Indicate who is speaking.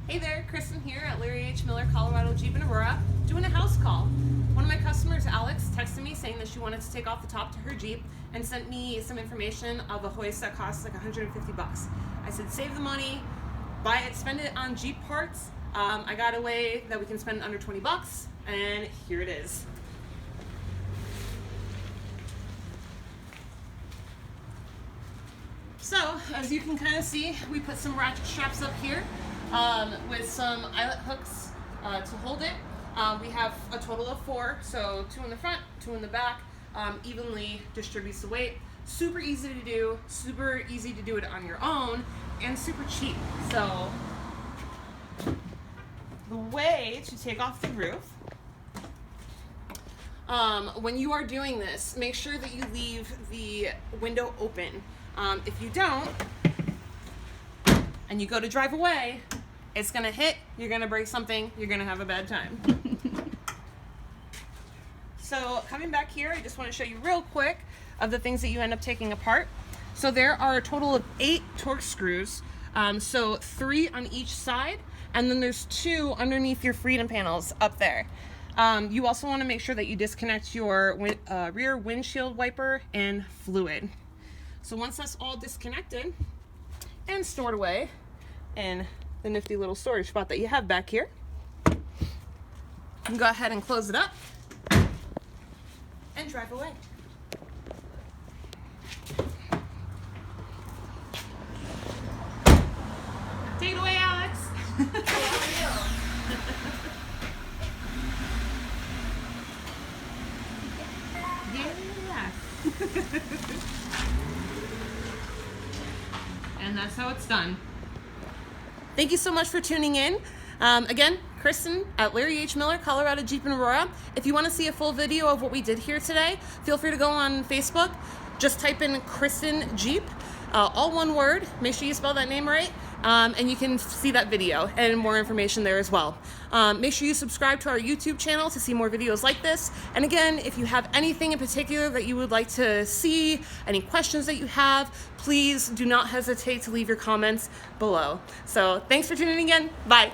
Speaker 1: Hey there, Kristen here at Larry H. Miller, Colorado Jeep in Aurora, doing a house call. One of my customers, Alex, texted me saying that she wanted to take off the top to her Jeep and sent me some information of a hoist that costs like 150 bucks. I said, save the money, buy it, spend it on Jeep parts. I got a way that we can spend under 20 bucks, and here it is. So, as you can kind of see, we put some ratchet straps up here with some eyelet hooks to hold it. We have a total of 4, so 2 in the front, 2 in the back, evenly distributes the weight. Super easy to do, super easy to do it on your own, and super cheap. So, the way to take off the roof, when you are doing this, make sure that you leave the window open. If you don't, and you go to drive away, it's gonna hit, you're gonna break something, you're gonna have a bad time. So coming back here, I just wanna show you real quick of the things that you end up taking apart. So there are a total of 8 Torx screws, so 3 on each side, and then there's 2 underneath your freedom panels up there. You also wanna make sure that you disconnect your rear windshield wiper and fluid. So once that's all disconnected and stored away in the nifty little storage spot that you have back here, you can go ahead and close it up and drive away. Take it away, Alex. Yeah. And that's how it's done. Thank you so much for tuning in. Again, Kristen at Larry H. Miller, Colorado Jeep in Aurora. If you want to see a full video of what we did here today, feel free to go on Facebook. Just type in Kristen Jeep, all one word. Make sure you spell that name right. And you can see that video and more information there as well. Make sure you subscribe to our YouTube channel to see more videos like this. And again, if you have anything in particular that you would like to see, any questions that you have, please do not hesitate to leave your comments below. So thanks for tuning in again. Bye.